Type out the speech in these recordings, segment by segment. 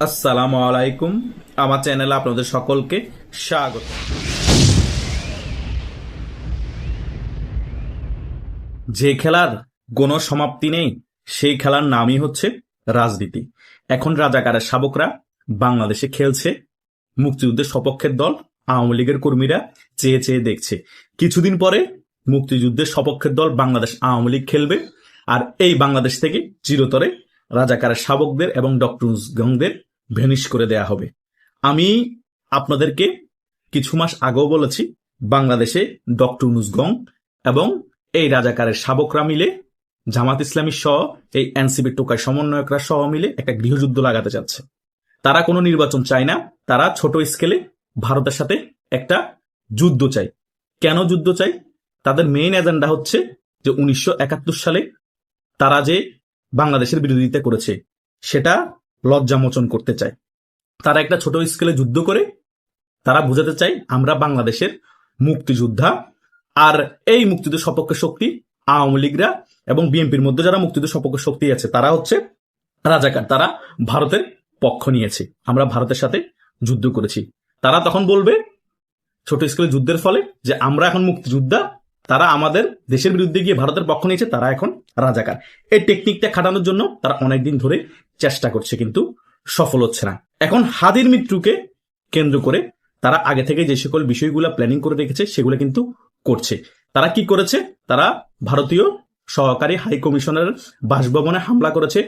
আসসালামু আলাইকুম। আমার চ্যানেলে আপনাদের সকলকে স্বাগত। যে খেলার কোনো সমাপ্তি নেই সেই খেলার নামই হচ্ছে রাজনীতি। এখন রাজাকারের শাবকরা বাংলাদেশে খেলছে, মুক্তিযুদ্ধের সপক্ষের দল আওয়ামী লীগের কর্মীরা চেয়ে চেয়ে দেখছে। কিছুদিন পরে মুক্তিযুদ্ধের সপক্ষের দল বাংলাদেশ আওয়ামী লীগ খেলবে, আর এই বাংলাদেশ থেকে চিরতরে রাজাকারের শাবকদের এবং ডক্টর গংদের ভ্যানিশ করে দেয়া হবে। আমি আপনাদেরকে কিছু মাস আগেও বলেছি, বাংলাদেশে ডক্টর গং এবং এই রাজাকারের শাবকরা মিলে জামাত ইসলামী সহ এই এনসিপি টোকাই সমন্বয়করা সহ মিলে একটা গৃহযুদ্ধ লাগাতে চাচ্ছে। তারা কোনো নির্বাচন চায় না, তারা ছোট স্কেলে ভারতের সাথে একটা যুদ্ধ চায়। কেন যুদ্ধ চাই? তাদের মেইন এজেন্ডা হচ্ছে যে 1971 সালে তারা যে বাংলাদেশের বিরোধিতা করেছে সেটা লজ্জামোচন করতে চায়। তারা একটা ছোট স্কেলে যুদ্ধ করে তারা বুঝাতে চায় আমরা বাংলাদেশের মুক্তিযোদ্ধা, আর এই মুক্তিযুদ্ধ সপক্ষে শক্তি আওয়ামী লীগরা এবং বিএনপির মধ্যে যারা মুক্তিযুদ্ধ সপক্ষে শক্তি আছে তারা হচ্ছে রাজাকার, তারা ভারতের পক্ষ নিয়েছে, আমরা ভারতের সাথে যুদ্ধ করেছি। তারা তখন বলবে ছোট স্কেলে যুদ্ধের ফলে যে আমরা এখন মুক্তিযোদ্ধা, তারা আমাদের দেশের বিরুদ্ধে গিয়ে ভারতের পক্ষ নিয়েছে, তারা এখন রাজাকার। এই টেকনিকটা খাটানোর জন্য তারা অনেকদিন ধরে চেষ্টা করছে, কিন্তু সফল হচ্ছে না। এখন হাদির মৃত্যুকে কেন্দ্র করে তারা আগে থেকে যে সকল বিষয়গুলো প্ল্যানিং করে রেখেছে সেগুলো কিন্তু করছে। তারা কি করেছে? তারা ভারতীয় সহকারী হাই কমিশনের বাসভবনে হামলা করেছে,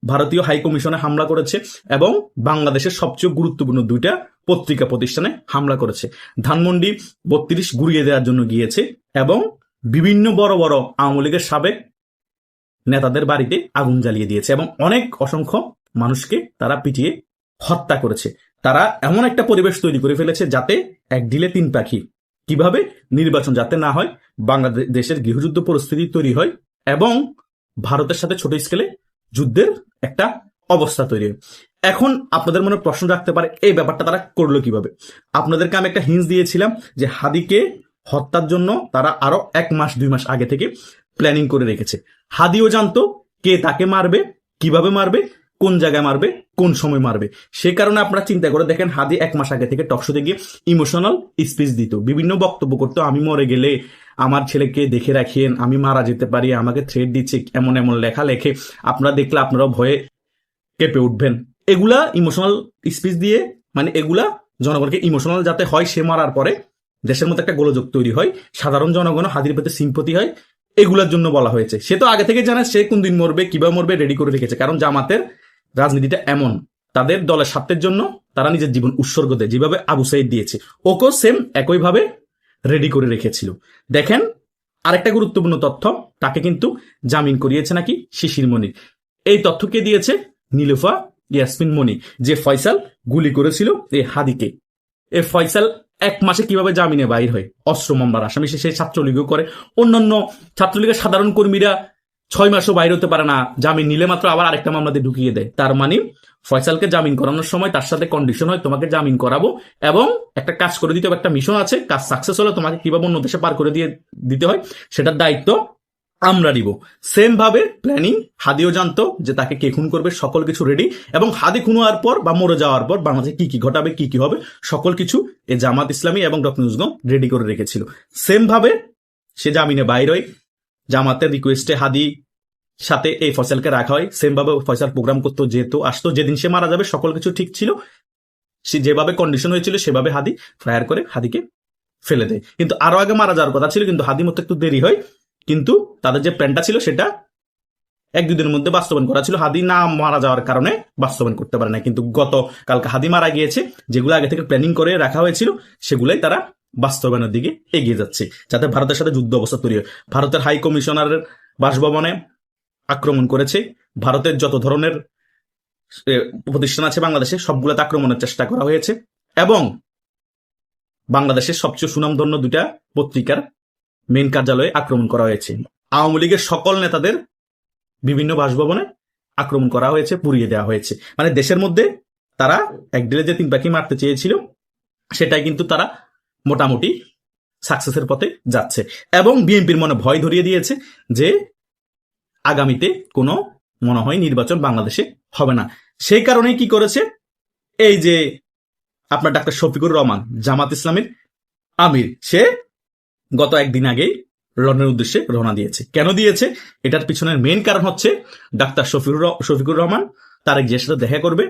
ভারতীয় হাই কমিশনে হামলা করেছে এবং বাংলাদেশের সবচেয়ে গুরুত্বপূর্ণ দুইটা পত্রিকা প্রতিষ্ঠানে হামলা করেছে। ধানমন্ডি 32 গুড়িয়ে দেওয়ার জন্য গিয়েছে এবং বিভিন্ন বড় বড় আওয়ামী লীগের সাবেক নেতাদের বাড়িতে আগুন জ্বালিয়ে দিয়েছে এবং অনেক অসংখ্য মানুষকে তারা পিটিয়ে হত্যা করেছে। তারা এমন একটা পরিবেশ তৈরি করে ফেলেছে যাতে এক ঢিলে তিন পাখি। কিভাবে? নির্বাচন যাতে না হয়, বাংলাদেশের গৃহযুদ্ধ পরিস্থিতি তৈরি হয় এবং ভারতের সাথে ছোট স্কেলে যুদ্ধের একটা অবস্থা তৈরি হয়। এখন আপনাদের মনে প্রশ্ন রাখতে পারে এই ব্যাপারটা তারা করলো কিভাবে। আপনাদেরকে আমি একটা হিন্স দিয়েছিলাম যে হাদিকে হত্যার জন্য তারা আরো 1 মাস 2 মাস আগে থেকে প্ল্যানিং করে রেখেছে। হাদিও জানতো কে তাকে মারবে, কিভাবে মারবে, কোন জায়গায় মারবে, কোন সময় মারবে। সে কারণে আপনারা চিন্তা করে দেখেন, হাদি 1 মাস আগে থেকে টকশোতে গিয়ে ইমোশনাল স্পিচ দিত, বিভিন্ন বক্তব্য করতো। আমি মরে গেলে আমার ছেলেকে দেখে রাখিয়েন, আমি মারা যেতে পারি, আমাকে থ্রেট দিচ্ছে, এমন এমন লেখা লেখে, আপনারা দেখলে আপনারা ভয়ে কেঁপে উঠবেন। এগুলা ইমোশনাল স্পিচ দিয়ে, মানে এগুলা জনগণকে ইমোশনাল যাতে হয়, সে মারার পরে দেশের মধ্যে একটা গোলযোগ তৈরি হয়, সাধারণ জনগণ হাদির প্রতি সিম্পতি হয়, এগুলোর জন্য বলা হয়েছে। সে তো আগে থেকে জানে সে কোন দিন মরবে, কিভাবে মরবে, রেডি করে রেখেছে। কারণ জামাতের রাজনীতিটা এমন, তাদের দলের স্বার্থের জন্য তারা নিজের জীবন উৎসর্গ দেয়, যেভাবে আবু সাইদ দিয়েছে, ওকেও সেম একইভাবে রেডি করে রেখেছিল। দেখেন আরেকটা গুরুত্বপূর্ণ তথ্য, তাকে কিন্তু জামিন করিয়েছে নাকি শিশির মনির। এই তথ্য কে দিয়েছে? নীলুফা ইয়াসমিন মনি, যে ফয়সাল গুলি করেছিল এই হাদিকে। এই ফয়সাল 1 মাসে কিভাবে জামিনে বাইর হয়? অস্ত্র মামলার আসামি, সে ছাত্রলীগও করে। অন্যান্য ছাত্রলীগের সাধারণ কর্মীরা 6 মাসও বাইর হতে পারে না, জামিন নিলে মাত্র আবার আরেকটা মামলাতে ঢুকিয়ে দেয়। তার মানে ফয়সালকে জামিন করানোর সময় তার সাথে কন্ডিশন হয় তোমাকে জামিন করাবো এবং একটা কাজ করে দিতে হবে, একটা মিশন আছে, কাজ সাকসেস হলে তোমাকে কিভাবে অন্য দেশে পার করে দিয়ে দিতে হয় সেটার দায়িত্ব আমরা নিব। সেম ভাবে প্ল্যানিং, হাদিও জানতো যে তাকে কে খুন করবে, সকল কিছু রেডি। এবং হাদি খুন হওয়ার পর বা মরে যাওয়ার পর বাংলাদেশে কি কি ঘটাবে, কি কি হবে, সকল কিছু এই জামাত ইসলামী এবং ডক্টর মুজগম রেডি করে রেখেছিল। সেম ভাবে সে জামিনে বাইর হয়, জামাতের রিকোয়েস্টে হাদি সাথে এই ফয়সালকে রাখা হয়। সেম ভাবে ফয়সাল প্রোগ্রাম করতো, যেত আসতো, যেদিন সে মারা যাবে সকল কিছু ঠিক ছিল, সে যেভাবে কন্ডিশন হয়েছিল সেভাবে হাদি ফায়ার করে হাদিকে ফেলে দেয়। কিন্তু আরো আগে মারা যাওয়ার কথা ছিল, কিন্তু হাদি মতো একটু দেরি হয়। কিন্তু তাদের যে প্ল্যানটা ছিল সেটা 1-2 দিনের মধ্যে বাস্তবায়ন করা ছিল, হাদি না মারা যাওয়ার কারণে বাস্তবায়ন করতে পারে না। কিন্তু গতকালকে হাদি মারা গিয়েছে, যেগুলো আগে থেকে প্ল্যানিং করে রাখা হয়েছিল সেগুলাই তারা বাস্তবায়নের দিকে এগিয়ে যাচ্ছে, যাতে ভারতের সাথে যুদ্ধ অবস্থা তৈরি হয়। ভারতের হাই কমিশনারের বাসভবনে আক্রমণ করেছে, ভারতের যত ধরনের প্রতিষ্ঠান আছে বাংলাদেশে সবগুলোতে আক্রমণের চেষ্টা করা হয়েছে এবং বাংলাদেশের সবচেয়ে সুনামধন্য 2টা পত্রিকার মেইন কার্যালয়ে আক্রমণ করা হয়েছে। আওয়ামী লীগের সকল নেতাদের বিভিন্ন বাসভবনে আক্রমণ করা হয়েছে, পুড়িয়ে দেওয়া হয়েছে। মানে দেশের মধ্যে তারা এক ঢিলে যে 3 পাখি মারতে চেয়েছিল সেটাই কিন্তু তারা মোটামুটি সাকসেসের পথে যাচ্ছে। এবং বিএনপির মনে ভয় ধরিয়ে দিয়েছে যে আগামীতে কোনো মনে হয় নির্বাচন বাংলাদেশে হবে না। সেই কারণে কি করেছে, এই যে আপনার ডাক্তার শফিকুর রহমান জামাত ইসলামের আমির, সে গত একদিন আগেই লন্ডনের উদ্দেশ্যে রওনা দিয়েছে। কেন দিয়েছে? এটার পিছনের মেইন কারণ হচ্ছে ডাক্তার শফিকুর রহমান তারেক জিয়ার সাথে দেখা করবে,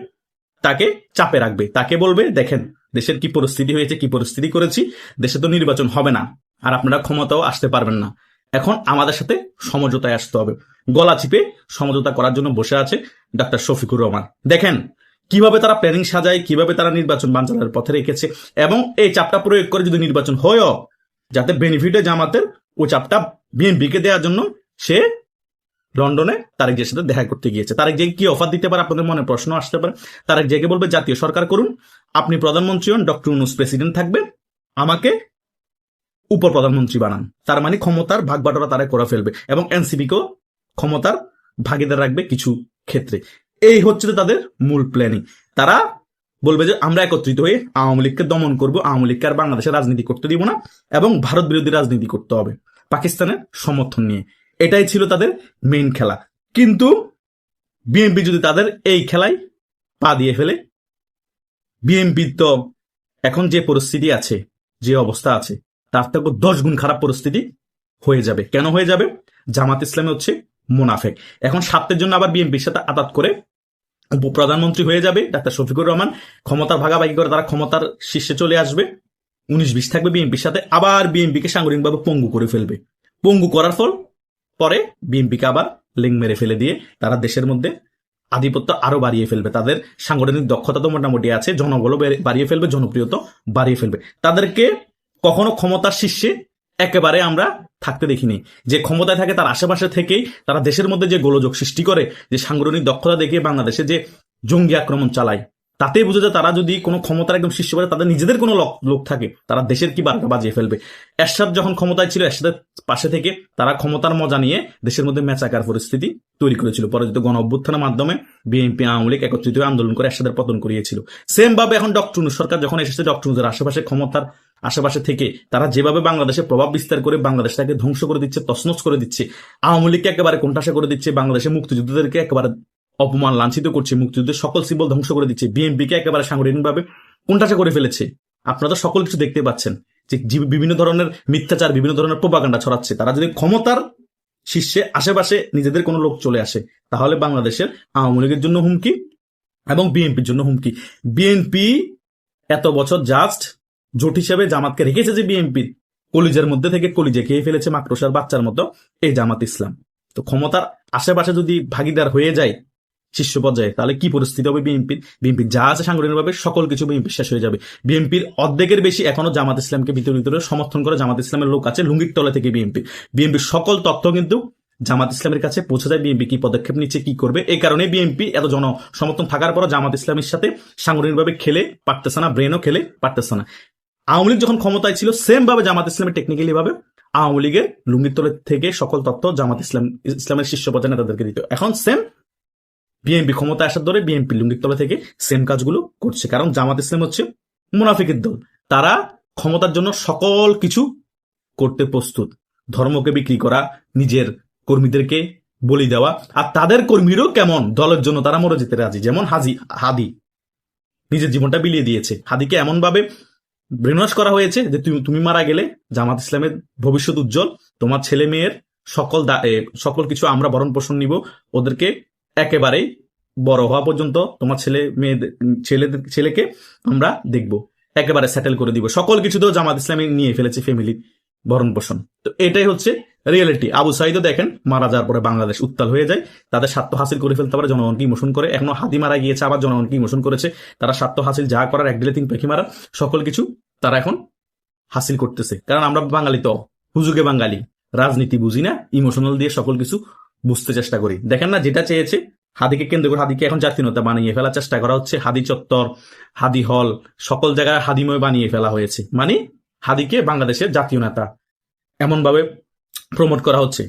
তাকে চাপে রাখবে, তাকে বলবে দেখেন দেশের কি পরিস্থিতি হয়েছে, কি পরিস্থিতি করেছি, দেশে তো নির্বাচন হবে না, আর আপনারা ক্ষমতাও আসতে পারবেন না, এখন আমাদের সাথে সমঝোতায় আসতে হবে। গলা চিপে সমঝোতা করার জন্য বসে আছে ডাক্তার শফিকুর রহমান। দেখেন কিভাবে তারা প্ল্যানিং সাজায়, কিভাবে তারা নির্বাচন বানচালের পথে রেখেছে, এবং এই চাপটা প্রয়োগ করে যদি নির্বাচন হয়ও, যাতে বেনিফিটে জামাতের, ওই চাপটা বিএনপিকে দেওয়ার জন্য সে লন্ডনে তারেক জিয়ার সাথে দেখা করতে গিয়েছে। তারেক জিয়াকে কি অফার দিতে পারে, আপনাদের মনে প্রশ্ন আসতে পারে। তারেক জিয়াকে বলবে জাতীয় সরকার করুন, আপনি প্রধানমন্ত্রী হন, ডক্টর ইউনূস প্রেসিডেন্ট থাকবে, আমাকে উপ প্রধানমন্ত্রী বানান। তার মানে ক্ষমতার ভাগ বাটোয়ারা তারা করে ফেলবে এবং এনসিপিকেও ক্ষমতার ভাগিদার রাখবে কিছু ক্ষেত্রে। এই হচ্ছে তাদের মূল প্ল্যানিং। তারা বলবে যে আমরা একত্রিত হয়ে আওয়ামী লীগকে দমন করবো, আওয়ামী লীগকে আর বাংলাদেশে রাজনীতি করতে দিব না, এবং ভারত বিরোধী রাজনীতি করতে হবে পাকিস্তানের সমর্থন নিয়ে। এটাই ছিল তাদের মেইন খেলা। কিন্তু বিএনপি যদি তাদের এই খেলায় পা দিয়ে ফেলে, বিএনপির তো এখন যে পরিস্থিতি আছে, যে অবস্থা আছে, তার থেকে 10 গুণ খারাপ পরিস্থিতি হয়ে যাবে। কেন হয়ে যাবে? জামাত ইসলামী হচ্ছে মুনাফেক। এখন স্বার্থের জন্য আবার বিএনপির সাথে আঘাত করে উপপ্রধানমন্ত্রী হয়ে যাবে ডাক্তার শফিকুর রহমান, ক্ষমতার ভাগাভাগি করে তারা ক্ষমতার শীর্ষে চলে আসবে, 19-20 থাকবে বিএনপির সাথে, আবার বিএনপিকে সাংগঠনিকভাবে পঙ্গু করে ফেলবে। পঙ্গু করার ফল পরে বিএনপিকে আবার লিঙ্ক মেরে ফেলে দিয়ে তারা দেশের মধ্যে আধিপত্য আরো বাড়িয়ে ফেলবে। তাদের সাংগঠনিক দক্ষতা তো মোটামুটি আছে, জনবলও বাড়িয়ে ফেলবে, জনপ্রিয়তা বাড়িয়ে ফেলবে। তাদেরকে কখনো ক্ষমতার শীর্ষে একেবারে আমরা থাকতে দেখিনি। যে ক্ষমতায় থাকে তার আশেপাশে থেকেই তারা দেশের মধ্যে যে গোলযোগ সৃষ্টি করে, যে সাংগঠনিক দক্ষতা দেখিয়ে বাংলাদেশে যে জঙ্গি আক্রমণ চালায়, তাতেই বুঝে যায় তারা যদি কোনো ক্ষমতার একদম শীর্ষে পড়ে, তাদের নিজেদের কোনো লোক থাকে, তারা দেশের কি বারোটা বাজিয়ে ফেলবে। এরশাদ যখন ক্ষমতায় ছিল, এরশাদের পাশে থেকে তারা ক্ষমতার মজা নিয়ে দেশের মধ্যে মেচাকার পরিস্থিতি তৈরি করেছিল। পরে যদি গণ অভ্যুত্থানের মাধ্যমে বিএনপি আওয়ামী লীগ একত্রিত আন্দোলন করে এরশাদের পতন করিয়েছিল। সেম ভাবে এখন ডক্টর ইউনূস সরকার যখন এসেছে, ডক্টর ইউনূসের আশেপাশে ক্ষমতার আশেপাশে থেকে তারা যেভাবে বাংলাদেশে প্রভাব বিস্তার করে বাংলাদেশটাকে ধ্বংস করে দিচ্ছে, তছনছ করে দিচ্ছে, আওয়ামী লীগকে একেবারে কোণঠাসা করে দিচ্ছে, বাংলাদেশের মুক্তিযুদ্ধদেরকে একেবারে অপমান লাঞ্ছিত করছে, মুক্তিযুদ্ধের সকল সিম্বল ধ্বংস করে দিচ্ছে, বিএনপিকে একেবারে সাংগঠনিকভাবে কোণঠাসা করে ফেলেছে। আপনারা তো সকল কিছু দেখতে পাচ্ছেন যে বিভিন্ন ধরনের মিথ্যাচার, বিভিন্ন ধরনের প্রোপাগান্ডা ছড়াচ্ছে। তারা যদি ক্ষমতার শীর্ষে আশেপাশে নিজেদের কোনো লোক চলে আসে, তাহলে বাংলাদেশের আওয়ামী লীগের জন্য হুমকি এবং বিএনপির জন্য হুমকি। বিএনপি এত বছর জাস্ট জোট হিসেবে জামাতকে রেখেছে, যে বিএনপির কলিজের মধ্যে থেকে কলিজে খেয়ে ফেলেছে মাকড়সার বাচ্চার মতো এই জামাত ইসলাম। তো ক্ষমতার আশেপাশে যদি ভাগিদার হয়ে যায় শীর্ষ পর্যায়ে, তাহলে কি পরিস্থিতি হবে বিএনপির? বিএনপির যা আছে সাংগঠনিকভাবে সকল কিছু বিএনপির শেষ হয়ে যাবে। বিএনপির অর্ধেকের বেশি এখনো জামাত ইসলামকে ভিতরে ভিতরে সমর্থন করে জামাত ইসলামের লোক আছে লুঙ্গির তলে থেকে। বিএনপির সকল তথ্য কিন্তু জামাত ইসলামের কাছে পৌঁছে যায়, বিএনপি কি পদক্ষেপ নিচ্ছে, কি করবে। এই কারণে বিএনপি এত জনসমর্থন থাকার পর জামাত ইসলামের সাথে সাংগঠনিকভাবে খেলে পারতেছে না, ব্রেনও খেলে পারতেছে না। আওয়ামী লীগ যখন ক্ষমতায় ছিল, সেম ভাবে জামাত ইসলামের টেকনিক্যালি ভাবে আওয়ামী লীগের লুঙ্গির তলে থেকে সকল তথ্য জামাত ইসলামের শীর্ষ পর্যায়ে নেতাদেরকে দিত। এখন সেম বিএনপি ক্ষমতা আসার ধরে বিএনপি লুঙ্গির তলা থেকে সেম কাজগুলো করছে। কারণ জামাত ইসলাম হচ্ছে মুনাফিকের দল, তারা ক্ষমতার জন্য সকল কিছু করতে প্রস্তুত। ধর্মকে বিক্রি করা, নিজের কর্মীদেরকে বলি দেওয়া, আর তাদের কর্মীরও কেমন দলের জন্য তারা মরে যেতে রাজি। যেমন হাদি নিজের জীবনটা বিলিয়ে দিয়েছে। হাদিকে এমন ভাবে ব্রেনওয়াশ করা হয়েছে যে তুমি মারা গেলে জামাত ইসলামের ভবিষ্যৎ উজ্জ্বল, তোমার ছেলে মেয়ের সকল কিছু আমরা ভরণ পোষণ নিব, ওদেরকে একেবারেই বড় হওয়া পর্যন্ত তোমার ছেলেকে আমরা দেখব, একেবারে সেটেল করে দিব, সকল কিছু তো জামাত ইসলামী নিয়ে ফেলেছে, ফ্যামিলি ভরণ পোষণ। তো এটাই হচ্ছে রিয়েলিটি। আবু সাইদও দেখেন মারা যাওয়ার পরে বাংলাদেশ উত্তাল হয়ে যায়, তাদের স্বার্থ হাসিল করে ফেলতে পারে, জনগণকে ইমোশন করে। এখনো হাদি মারা গিয়েছে, আবার জনগণকে ইমোশন করেছে। তারা স্বার্থ হাসিল যা করার, এক দিলে তিন পাখি মারা, সকল কিছু তারা এখন হাসিল করতেছে। কারণ আমরা বাঙালি তো হুজুগে বাঙালি, রাজনীতি বুঝি না, ইমোশনাল দিয়ে সকল কিছু বুঝতে চেষ্টা করি। দেখেন না, যেটা চেয়েছে হাদিকে কেন্দ্র করে, হাদিকে এখন জাতীয়তা বানিয়ে ফেলার চেষ্টা করা হচ্ছে। হাদি চত্বর, হাদি হল, সকল জায়গায় হাদিময় বানিয়ে ফেলা হয়েছে। মানে হাদিকে বাংলাদেশের জাতীয় নেতা এমন ভাবে প্রমোট করা হচ্ছে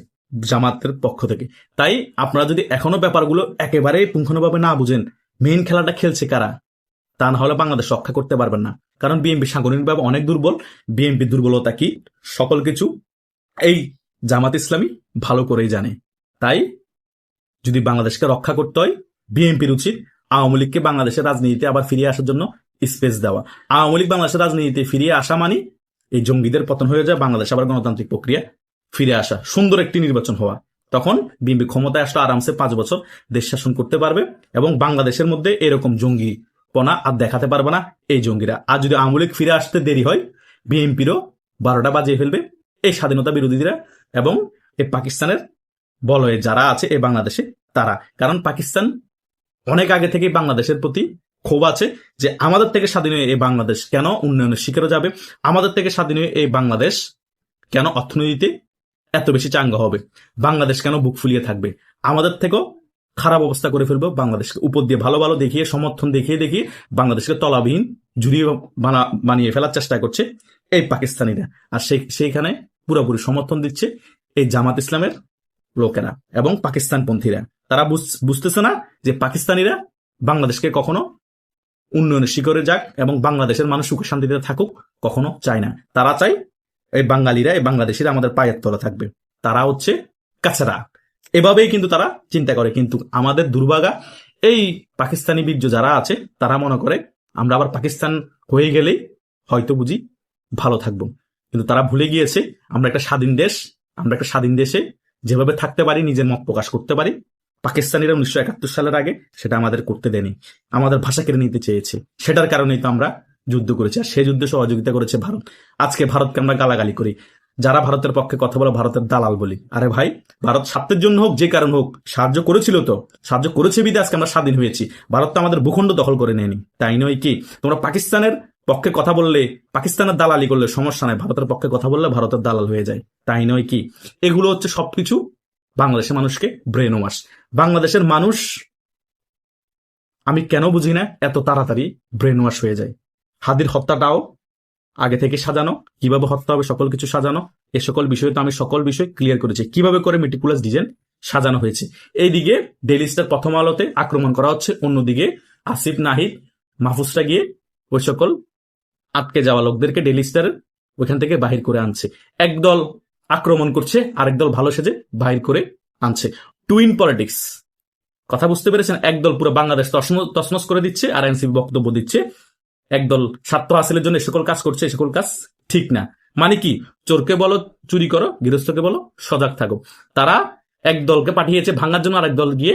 জামাতের পক্ষ থেকে। তাই আপনারা যদি এখনো ব্যাপারগুলো একেবারে পুঙ্খানুভাবে না বুঝেন, মেইন খেলাটা খেলছে কারা, তা না হলে বাংলাদেশ রক্ষা করতে পারবেন না। কারণ বিএনপি সাংগঠনিকভাবে অনেক দুর্বল। বিএনপি দুর্বলতা কি, সকল কিছু এই জামাত ইসলামী ভালো করেই জানে। তাই যদি বাংলাদেশকে রক্ষা করতে হয়, বিএনপির উচিত আওয়ামী লীগকে বাংলাদেশের রাজনীতিতে আবার ফিরিয়ে আসার জন্য স্পেস দেওয়া। আওয়ামী লীগ বাংলাদেশের রাজনীতিতে ফিরিয়ে আসা মানে এই জঙ্গিদের পতন হয়ে যায়, বাংলাদেশ আবার গণতান্ত্রিক প্রক্রিয়া ফিরে আসা, সুন্দর একটি নির্বাচন হওয়া। তখন বিএনপি ক্ষমতায় আসলে আরামসে 5 বছর দেশ শাসন করতে পারবে এবং বাংলাদেশের মধ্যে এরকম জঙ্গিপনা আর দেখাতে পারবে না এই জঙ্গিরা। আর যদি আওয়ামী লীগ ফিরে আসতে দেরি হয়, বিএনপিরও 12টা বাজিয়ে ফেলবে এই স্বাধীনতা বিরোধীরা এবং এই পাকিস্তানের বলয়ে যারা আছে এই বাংলাদেশে তারা। কারণ পাকিস্তান অনেক আগে থেকেই বাংলাদেশের প্রতি ক্ষোভ আছে যে আমাদের থেকে স্বাধীন হয়ে এই বাংলাদেশ কেন উন্নয়নের শিখরে যাবে, আমাদের থেকে স্বাধীন হয়ে এই বাংলাদেশ কেন অর্থনীতিতে এত বেশি চাঙ্গা হবে, বাংলাদেশ কেন বুক ফুলিয়ে থাকবে, আমাদের থেকেও খারাপ অবস্থা করে ফেলবো বাংলাদেশকে। উপর দিয়ে ভালো ভালো দেখিয়ে, সমর্থন দেখিয়ে দেখিয়ে বাংলাদেশকে তলাবিহীন জুড়িয়ে বানিয়ে ফেলার চেষ্টা করছে এই পাকিস্তানিরা। আর সেইখানে পুরোপুরি সমর্থন দিচ্ছে এই জামাত ইসলামের লোকেরা এবং পাকিস্তানপন্থীরা। তারা বুঝতেছে না যে পাকিস্তানিরা বাংলাদেশকে কখনো উন্নয়নের শিখরে যাক এবং বাংলাদেশের মানুষ সুখে শান্তিতে থাকুক কখনো চায় না। তারা চায় এই বাঙালিরা, এই বাংলাদেশিরা আমাদের পায়ের তলা থাকবে, তারা হচ্ছে কাছেরা। এভাবেই কিন্তু তারা চিন্তা করে। কিন্তু আমাদের দুর্ভাগা এই পাকিস্তানি বীর্য যারা আছে তারা মনে করে আমরা আবার পাকিস্তান হয়ে গেলেই হয়তো বুঝি ভালো থাকবো। কিন্তু তারা ভুলে গিয়েছে আমরা একটা স্বাধীন দেশ, আমরা একটা স্বাধীন দেশে যেভাবে থাকতে পারি, নিজের মত প্রকাশ করতে পারি, পাকিস্তানিরা 1971 সালের আগে সেটা আমাদের করতে দেয়নি, আমাদের ভাষা কেড়ে নিতে চেয়েছে। সেটার কারণেই তো আমরা যুদ্ধ করেছি, আর সেই যুদ্ধে সহযোগিতা করেছে ভারত। আজকে ভারতকে আমরা গালাগালি করি, যারা ভারতের পক্ষে কথা বলে ভারতের দালাল বলি। আরে ভাই, ভারত স্বার্থের জন্য হোক যে কারণ হোক সাহায্য করেছিল, তো সাহায্য করেছে বিধে আজকে আমরা স্বাধীন হয়েছি। ভারত তো আমাদের ভূখণ্ড দখল করে নেয়নি, তাই নয় কি? তোমরা পাকিস্তানের পক্ষে কথা বললে, পাকিস্তানের দালালি করলে সমস্যা নাই, ভারতের পক্ষে কথা বললে ভারতের দালাল হয়ে যায়, তাই নয় কি? এগুলো হচ্ছে সবকিছু বাংলাদেশের মানুষকে ব্রেন ওয়াশ। বাংলাদেশের মানুষ আমি কেন বুঝি না এত তাড়াতাড়ি ব্রেন ওয়াশ হয়ে যায়। হাদির হত্যাটাও আগে থেকে সাজানো, কিভাবে হত্যা হবে সকল কিছু সাজানো। এ সকল বিষয়ে তো আমি সকল বিষয় ক্লিয়ার করেছি, কিভাবে করে মেটিকুলাস ডিজাইন সাজানো হয়েছে। এইদিকে ডেইলি স্টার প্রথম আলোতে আক্রমণ করা হচ্ছে, অন্যদিকে আসিফ নাহিদ মাহফুজরা গিয়ে ওই সকল আটকে যাওয়া লোকদেরকে ডেইলি স্টার ওইখান থেকে বাহির করে আনছে। একদল আক্রমণ করছে, আরেক দল ভালো সেজে বাহির করে আনছে। টুইন পলিটিক্স, কথা বুঝতে পেরেছেন? একদল পুরো বাংলাদেশ তছনছ করে দিচ্ছে আর এনসিপি বক্তব্য দিচ্ছে। একদল স্বার্থ হাসিলের জন্য সকল কাজ করছে, সকল কাজ ঠিক না। মানে কি? চোরকে বলো চুরি করো, গৃহস্থকে বলো সজাগ থাকো। তারা এক দলকে পাঠিয়েছে ভাঙার জন্য, আরেক দল গিয়ে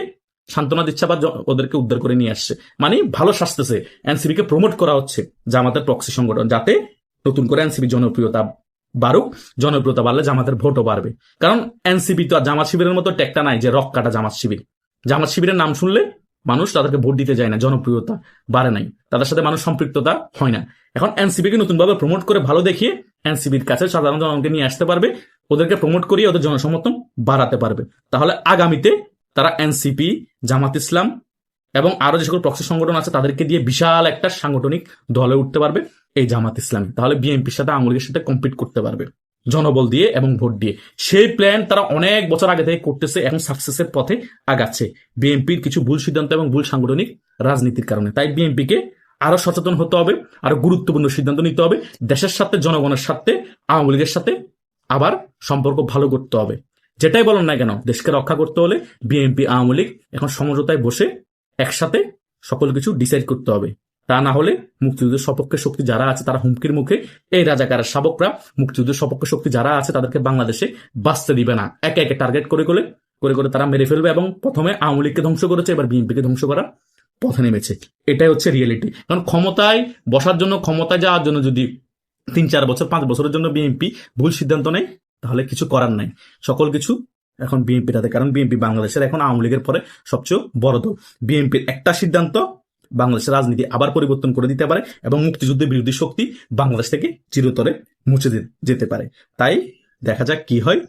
সান্ত্বনা দিচ্ছে বা ওদেরকে উদ্ধার করে নিয়ে আসছে। মানে ভালো শাসতেছে, এনসিপি কে প্রমোট করা হচ্ছে জামাতের প্রক্সি সংগঠন, যাতে নতুন করে এনসিপি জনপ্রিয়তা বাড়ুক। জনপ্রিয়তা বাড়লে জামাতের ভোটও বাড়বে। কারণ এনসিপি তো আর জামাত শিবিরের মতো টেকটা নাই যে রক কাটা জামাত শিবির। জামাত শিবিরের নাম শুনলে মানুষ তাদেরকে ভোট দিতে যায় না, জনপ্রিয়তা বাড়ে নাই, তাদের সাথে মানুষ সম্পৃক্ততা হয় না। এখন এনসিপি কে নতুনভাবে প্রমোট করে ভালো দেখিয়ে এনসিপির কাছে সাধারণ জনগণকে নিয়ে আসতে পারবে, ওদেরকে প্রমোট করিয়ে ওদের জনসমর্থন বাড়াতে পারবে। তাহলে আগামীতে তারা এনসিপি, জামাত ইসলাম এবং আরো যে সকল প্রক্সি সংগঠন আছে তাদেরকে দিয়ে বিশাল একটা সাংগঠনিক দলে উঠতে পারবে এই জামাত ইসলাম। তাহলে বিএনপির সাথে আওয়ামী লীগের সাথে কম্পিট করতে পারবে জনবল দিয়ে এবং ভোট দিয়ে। সেই প্ল্যান তারা অনেক বছর আগে থেকে করতেছে, এখন সাকসেসের পথে আগাচ্ছে বিএনপির কিছু ভুল সিদ্ধান্ত এবং ভুল সাংগঠনিক রাজনীতির কারণে। তাই বিএনপিকে আরো সচেতন হতে হবে, আরো গুরুত্বপূর্ণ সিদ্ধান্ত নিতে হবে। দেশের সাথে, জনগণের সাথে, আওয়ামী লীগের সাথে আবার সম্পর্ক ভালো করতে হবে। যেটাই বলেন না কেন, দেশকে রক্ষা করতে হলে বিএনপি, আওয়ামী লীগ এখন সমঝোতায় বসে একসাথে সকল কিছু ডিসাইড করতে হবে। তা না হলে মুক্তিযুদ্ধের সপক্ষে শক্তি যারা আছে তারা হুমকির মুখে। এই রাজাকারের শাবকরা মুক্তিযুদ্ধের সপক্ষে শক্তি যারা আছে তাদেরকে বাংলাদেশে বাঁচতে দিবে না। একে একে টার্গেট করে করে তারা মেরে ফেলবে এবং প্রথমে আওয়ামী লীগকে ধ্বংস করেছে, এবার বিএনপিকে ধ্বংস করার পথে নেমেছে। এটাই হচ্ছে রিয়েলিটি। কারণ ক্ষমতায় বসার জন্য, ক্ষমতায় যাওয়ার জন্য যদি 3-4 বছর 5 বছরের জন্য বিএনপি ভুল সিদ্ধান্ত নেয় তাহলে কিছু করার নাই। সকল কিছু এখন বিএনপির হাতে। কারণ বিএনপি বাংলাদেশের এখন আওয়ামী লীগের পরে সবচেয়ে বড় দল। বিএনপির একটা সিদ্ধান্ত বাংলাদেশের রাজনীতি আবার পরিবর্তন করে দিতে পারে এবং মুক্তিযুদ্ধের বিরোধী শক্তি বাংলাদেশ থেকে চিরতরে মুছে যেতে পারে। তাই দেখা যাক কি হয়।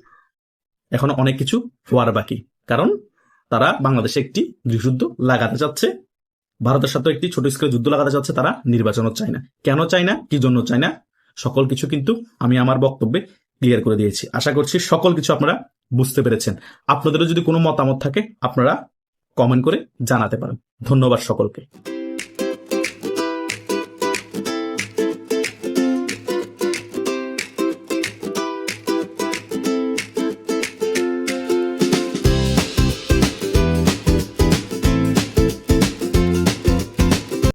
এখনো অনেক কিছু হওয়ার বাকি, কারণ তারা বাংলাদেশে একটি গৃহযুদ্ধ লাগাতে চাচ্ছে, ভারতের সাথে একটি ছোট স্কেলের যুদ্ধ লাগাতে চাচ্ছে। তারা নির্বাচনও চায় না। কেন চায় না, কি জন্য চায় না, সকল কিছু কিন্তু আমি আমার বক্তব্যে ক্লিয়ার করে দিয়েছি। আশা করছি সকল কিছু আপনারা বুঝতে পেরেছেন। আপনাদেরও যদি কোনো মতামত থাকে আপনারা কমেন্ট করে জানাতে পারেন। ধন্যবাদ সকলকে।